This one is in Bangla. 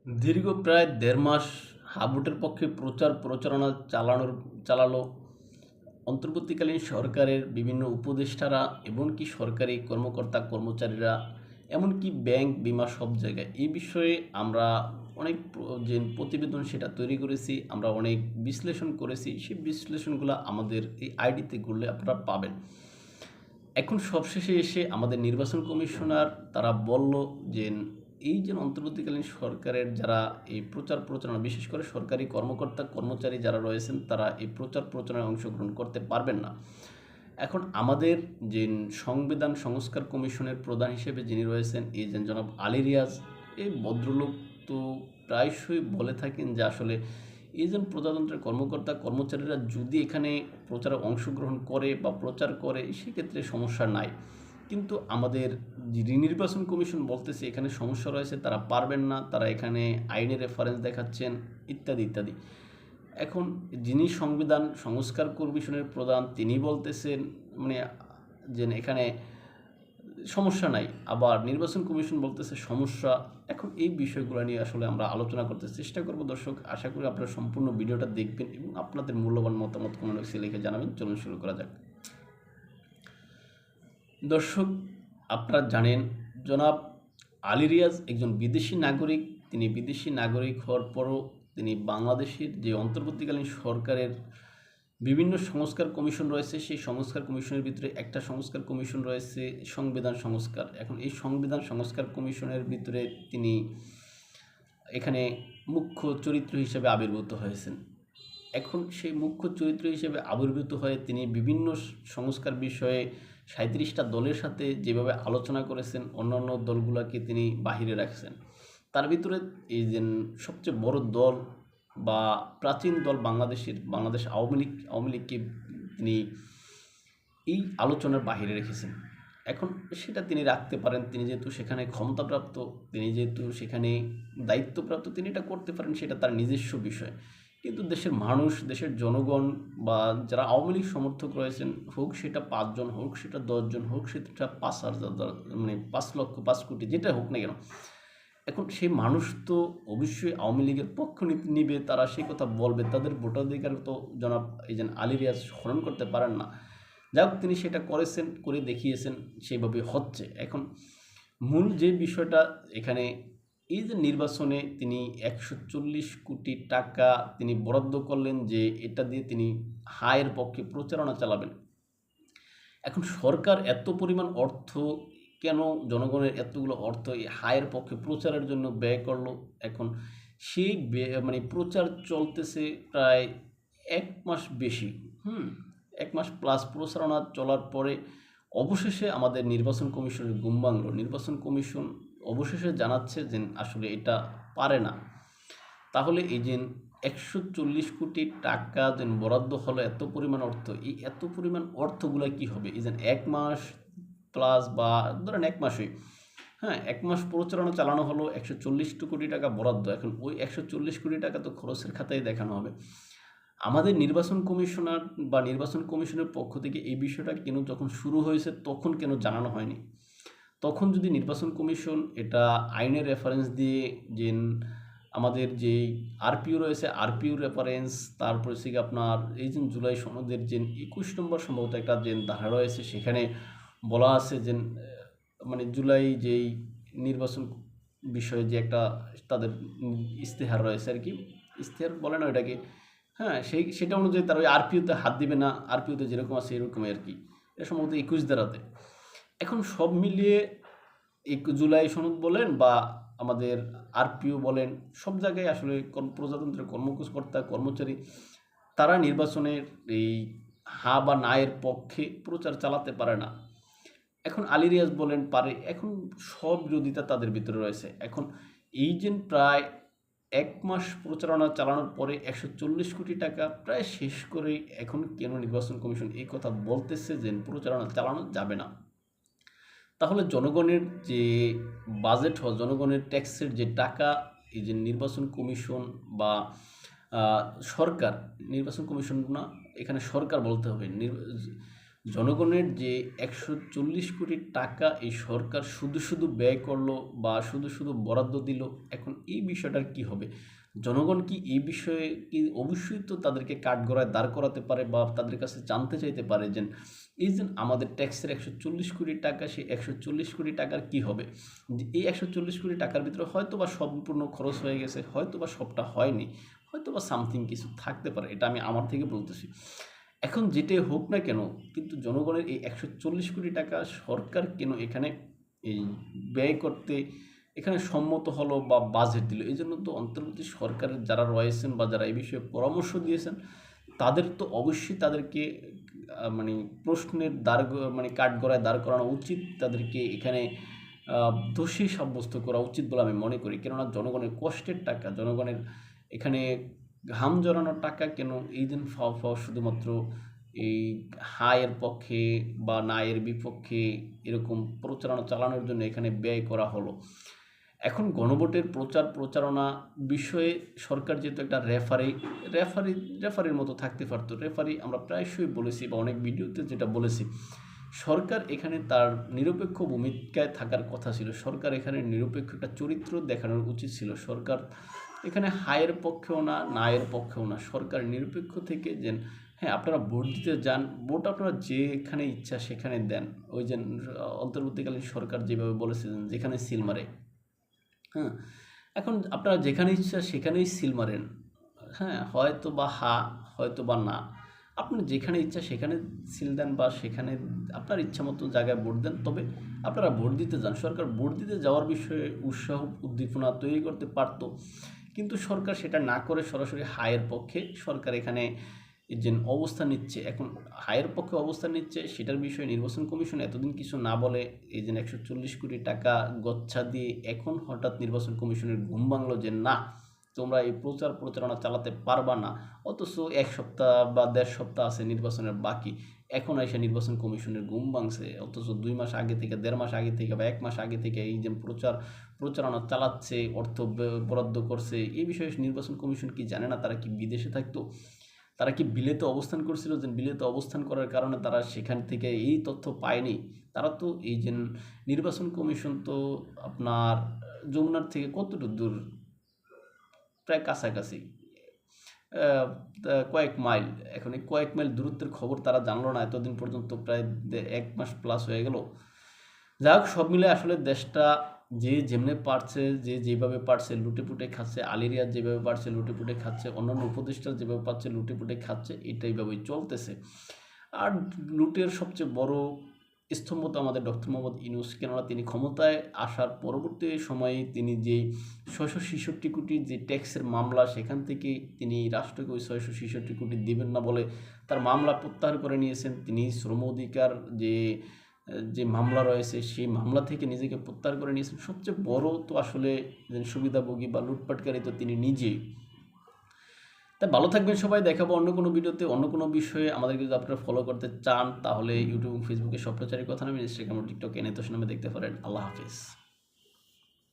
দীর্ঘ প্রায় ১.৫ মাস হাবুটের পক্ষে প্রচারণা চালালো অন্তর্বর্তীকালীন সরকারের বিভিন্ন উপদেষ্টারা, এমনকি সরকারি কর্মকর্তা কর্মচারীরা, এমনকি ব্যাংক, বীমা সব জায়গায়। এই বিষয়ে আমরা অনেক যে প্রতিবেদন সেটা তৈরি করেছি, আমরা অনেক বিশ্লেষণ করেছি। সেই বিশ্লেষণগুলো আমাদের এই আইডিতে ঘুরলে আপনারা পাবেন। এখন সবশেষে এসে আমাদের নির্বাচন কমিশনার তারা বলল যে এই যে অন্তর্বর্তীকালীন সরকারের যারা এই প্রচারণা, বিশেষ করে সরকারি কর্মকর্তা কর্মচারী যারা রয়েছেন, তারা এই প্রচারণায় অংশগ্রহণ করতে পারবেন না। এখন আমাদের যে সংবিধান সংস্কার কমিশনের প্রধান হিসেবে যিনি রয়েছেন, এই যে জনাব আলী রিয়াজ, এই ভদ্রলোক তো প্রায়শই বলে থাকেন যে আসলে এই যে প্রজাতন্ত্রের কর্মকর্তা কর্মচারীরা যদি এখানে প্রচারে অংশগ্রহণ করে বা প্রচার করে, সেক্ষেত্রে সমস্যা নাই। কিন্তু আমাদের নির্বাচন কমিশন বলতেছে এখানে সমস্যা রয়েছে, তারা পারবেন না, তারা এখানে আইনের রেফারেন্স দেখাচ্ছেন, ইত্যাদি ইত্যাদি। এখন যিনি সংবিধান সংস্কার কমিশনের প্রধান, তিনি বলতেছেন মানে যে এখানে সমস্যা নাই, আবার নির্বাচন কমিশন বলতেছে সমস্যা। এখন এই বিষয়গুলো নিয়ে আসলে আমরা আলোচনা করতে চেষ্টা করব। দর্শক, আশা করি আপনারা সম্পূর্ণ ভিডিওটা দেখবেন এবং আপনাদের মূল্যবান মতামত কমেন্ট বক্সে লিখে জানাবেন। চলুন শুরু করা যাক। দর্শক, আপনারা জানেন জনাব আলী রিয়াজ একজন বিদেশি নাগরিক। তিনি বিদেশি নাগরিক হওয়ার পরও তিনি বাংলাদেশের যে অন্তর্বর্তীকালীন সরকারের বিভিন্ন সংস্কার কমিশন রয়েছে, সেই সংস্কার কমিশনের ভিতরে একটা সংস্কার কমিশন রয়েছে সংবিধান সংস্কার। এখন এই সংবিধান সংস্কার কমিশনের ভিতরে তিনি এখানে মুখ্য চরিত্র হিসেবে আবির্ভূত হয়েছেন। এখন সেই মুখ্য চরিত্র হিসেবে আবির্ভূত হয়ে তিনি বিভিন্ন সংস্কার বিষয়ে ৩৭টা দলের সাথে যেভাবে আলোচনা করেছেন, অন্যান্য দলগুলোকে তিনি বাহিরে রাখছেন। তার ভিতরে এই যে সবচেয়ে বড় দল বা প্রাচীন দল বাংলাদেশ আওয়ামী লীগকে তিনি এই আলোচনার বাহিরে রেখেছেন। এখন সেটা তিনি রাখতে পারেন, তিনি যেহেতু সেখানে ক্ষমতাপ্রাপ্ত, তিনি যেহেতু সেখানে দায়িত্বপ্রাপ্ত, তিনি এটা করতে পারেন, সেটা তার নিজস্ব বিষয়। কিন্তু দেশের মানুষ, দেশের জনগণ বা যারা আওয়ামী লীগ সমর্থক রয়েছেন, হোক সেটা ৫ জন, হোক সেটা ১০ জন, হোক সেটা ৫,০০০, মানে ৫ লক্ষ, ৫ কোটি, যেটা হোক না কেন, এখন সেই মানুষ তো অবশ্যই আওয়ামী লীগের পক্ষ নিবে, তারা সেই কথা বলবে, তাদের ভোটাধিকার তো জনাব এই যে আলী রিয়াজ হরণ করতে পারেন না। যাই হোক, তিনি সেটা করেছেন, করে দেখিয়েছেন, সেইভাবে হচ্ছে। এখন মূল যে বিষয়টা এখানে, এই যে নির্বাচনে তিনি ১৪০ কোটি টাকা তিনি বরাদ্দ করলেন, যে এটা দিয়ে তিনি হায়ের পক্ষে প্রচারণা চালাবেন। এখন সরকার এত পরিমাণ অর্থ কেন, জনগণের এতগুলো অর্থ এই হায়ের পক্ষে প্রচারের জন্য ব্যয় করলো? এখন সেই মানে প্রচার চলতেছে প্রায় ১ মাস বেশি। ১ মাস প্লাস প্রচারণা চলার পরে অবশেষে আমাদের নির্বাচন কমিশনের ঘুম ভাঙল। নির্বাচন কমিশন অবশেষে জানাচ্ছে যে আসলে এটা পারে না। তাহলে এই যে ১৪০ কোটি টাকা যে বরাদ্দ হলো, এত পরিমাণ অর্থ, এই এত পরিমাণ অর্থগুলো কি হবে? এই যে ১ মাস প্লাস, বা ধরেন ১ মাসই, হ্যাঁ, ১ মাস প্রচারণা চালানো হলো, ১৪০ কোটি টাকা বরাদ্দ। এখন ওই ১৪০ কোটি টাকা তো খরচের খাতায় দেখানো হবে। আমাদের নির্বাচন কমিশনার বা নির্বাচন কমিশনের পক্ষ থেকে এই বিষয়টা কেন যখন শুরু হয়েছে তখন কেন জানানো হয়নি? তখন যদি নির্বাচন কমিশন এটা আইনের রেফারেন্স দিয়ে, যে আমাদের যেই আরপিও রয়েছে, আরপিও রেফারেন্স, তারপর হচ্ছে কি আপনার এই যে জুলাই সনদের যে ২১ নম্বর সম্ভবত একটা যে ধারা রয়েছে, সেখানে বলা আছে যে মানে জুলাই যেই নির্বাচন বিষয়ে যে একটা তাদের ইশতেহার রয়েছে আর কি, ইশতেহার বলে না এটাকে, হ্যাঁ, সেটা অনুযায়ী তারা ওই আরপিওতে হাত দিবে না, আরপিওতে যেরকম আছে এরকমই আর কি। এটা সম্ভবত ২১ ধারাতে। এখন সব মিলিয়ে জুলাই সনদ বলেন বা আমাদের আরপিও বলেন, সব জায়গায় আসলে প্রজাতন্ত্রের কর্মকর্তা কর্মচারী তারা নির্বাচনের এই হা বা না এর পক্ষে প্রচার চালাতে পারে না। এখন আলী রিয়াজ বলেন পারে। এখন সব বিরোধিতা তাদের ভিতরে রয়েছে। এখন এই যে প্রায় ১ মাস প্রচারণা চালানোর পরে ১৪০ কোটি টাকা প্রায় শেষ করেই এখন কেন নির্বাচন কমিশন এই কথা বলতেছে যে প্রচারণা চালানো যাবে না? তাহলে জনগণের যে বাজেট হয়, জনগণের ট্যাক্সের যে টাকা, এই যে নির্বাচন কমিশন বা সরকার, নির্বাচন কমিশন না, এখানে সরকার বলতে হবে, জনগণের যে 140 কোটি টাকা এই সরকার শুধু ব্যয় করলো বা শুধু বরাদ্দ দিল, এখন এই বিষয়টার কি হবে? জনগণ কি এই বিষয়ে কি অবশ্যই তো তাদেরকে কাঠগড়ায় দাঁড় করাতে পারে বা তাদের কাছে জানতে চাইতে পারে যে এই যে আমাদের ট্যাক্সের 140 কোটি টাকা, সেই 140 কোটি টাকার কি হবে? যে এই 140 কোটি টাকার ভিতরে হয়তো বা সম্পূর্ণ খরচ হয়ে গেছে, হয়তো বা সবটা হয়নি, হয়তো বা সামথিং কিছু থাকতে পারে, এটা আমি আমার থেকে বলতেছি। এখন যেটাই হোক না কেন, কিন্তু জনগণের এই 140 কোটি টাকা সরকার কেন এখানে এই ব্যয় করতে এখানে সম্মত হলো বা বাজেট দিল? এই জন্য তো অন্তর্বর্তী সরকারের যারা রয়েছেন বা যারা এই বিষয়ে পরামর্শ দিয়েছেন, তাদের তো অবশ্যই তাদেরকে মানে প্রশ্নের মানে কাঠগড়ায় দাঁড় করানো উচিত, তাদেরকে এখানে দোষী সাব্যস্ত করা উচিত বলে আমি মনে করি। কেননা জনগণের কষ্টের টাকা, জনগণের এখানে ঘাম জড়ানোর টাকা কেন এই দিন ফাও শুধুমাত্র এই হায়ের পক্ষে বা নায়ের বিপক্ষে এরকম প্রচারণা চালানোর জন্য এখানে ব্যয় করা হলো? এখন গণভোটের প্রচারণা বিষয়ে সরকার যেহেতু একটা রেফারির মতো থাকতে পারতো। রেফারি আমরা প্রায়শই বলেছি বা অনেক ভিডিওতে যেটা বলেছি, সরকার এখানে তার নিরপেক্ষ ভূমিকায় থাকার কথা ছিল। সরকার এখানে নিরপেক্ষ একটা চরিত্র দেখানোর উচিত ছিল। সরকার এখানে হায়ের পক্ষেও না, নায়ের পক্ষেও না। সরকার নিরপেক্ষ থেকে যেন, হ্যাঁ আপনারা ভোট দিতে যান, ভোট আপনারা যেখানে ইচ্ছা সেখানে দেন। ওই যে অন্তর্বর্তীকালীন সরকার যেভাবে বলেছিলেন যেখানে সিল মারে, হ্যাঁ, এখন আপনারা যেখানে ইচ্ছা সেখানেই সিল মারেন। হ্যাঁ, হয়তো বা হ্যাঁ, হয়তো বা না। আপনি যেখানে ইচ্ছা সেখানে সিল দেন বা সেখানে আপনার ইচ্ছা মতো জায়গায় ভোট দেন। তবে আপনারা ভোট দিতে যান। সরকার ভোট দিতে যাওয়ার বিষয়ে উৎসাহ উদ্দীপনা তৈরি করতে পারত, কিন্তু সরকার সেটা না করে সরাসরি হায়ের পক্ষে সরকার এখানে যে অবস্থান নিচ্ছে, এখন হায়ের পক্ষে অবস্থান নিচ্ছে, সেটার বিষয়ে নির্বাচন কমিশন এতদিন কিছু না বলে এই যে 140 কোটি টাকা গচ্ছা দিয়ে এখন হঠাৎ নির্বাচন কমিশনের ঘুম ভাঙলো যে না, তোমরা এই প্রচারণা চালাতে পারবা না। অথচ 1 সপ্তাহ বা 1.5 সপ্তাহ আছে নির্বাচনের বাকি, এখন এসে নির্বাচন কমিশনের ঘুম ভাঙছে। অথচ 2 মাস আগে থেকে, 1.5 মাস আগে থেকে বা 1 মাস আগে থেকে এই যে প্রচারণা চালাচ্ছে, অর্থ বরাদ্দ করছে, এই বিষয়ে নির্বাচন কমিশন কি জানে না? তারা কি বিদেশে থাকতো? তারা কি বিলেতে অবস্থান করছিল যে বিলেতে অবস্থান করার কারণে তারা সেখান থেকে এই তথ্য পায়নি? তারা তো এই যে নির্বাচন কমিশন তো আপনার যমুনার থেকে কতটুকু দূর, প্রায় কাছাকাছি, কয়েক মাইল। এখন এই কয়েক মাইল দূরত্বের খবর তারা জানলো না এতদিন পর্যন্ত, প্রায় 1 মাস প্লাস হয়ে গেল। যাই হোক, সব মিলে আসলে দেশটা যে যেমনে পারছে, যে যেভাবে পারছে লুটেপুটে খাচ্ছে, আলিরিয়াজ যেভাবে পারছে লুটেপুটে খাচ্ছে, অন্যান্য উপদেষ্টা যেভাবে পাচ্ছে লুটেপুটে খাচ্ছে, এইভাবেই চলতেছে। আর লুটের সবচেয়ে বড় স্তম্ভ তো আমাদের ডক্টর মোহাম্মদ ইউনূস, কেননা তিনি ক্ষমতায় আসার পরবর্তী সময়ে তিনি যেই 666 কোটি যে ট্যাক্সের মামলা, সেখান থেকে তিনি রাষ্ট্রকে ওই 666 কোটি দেবেন না বলে তার মামলা প্রত্যাহার করে নিয়েছেন। তিনি শ্রম অধিকার যে মামলা রয়েছে সেই মামলা থেকে নিজেকে প্রত্যাহার করে নিয়েছেন। সবচেয়ে বড় তো আসলে সুবিধাভোগী বা লুটপাটকারী তো তিনি নিজেই। তাই ভালো থাকবেন সবাই, দেখাবো অন্য কোনো ভিডিওতে অন্য কোনো বিষয়ে। আমাদেরকে যদি আপনারা ফলো করতে চান তাহলে ইউটিউব এবং ফেসবুকে স্বপ্নচারীর কথা নামে, ইনস্টাগ্রাম ও টিকটক এনে তো নামে দেখতে পারেন। আল্লাহ হাফিজ।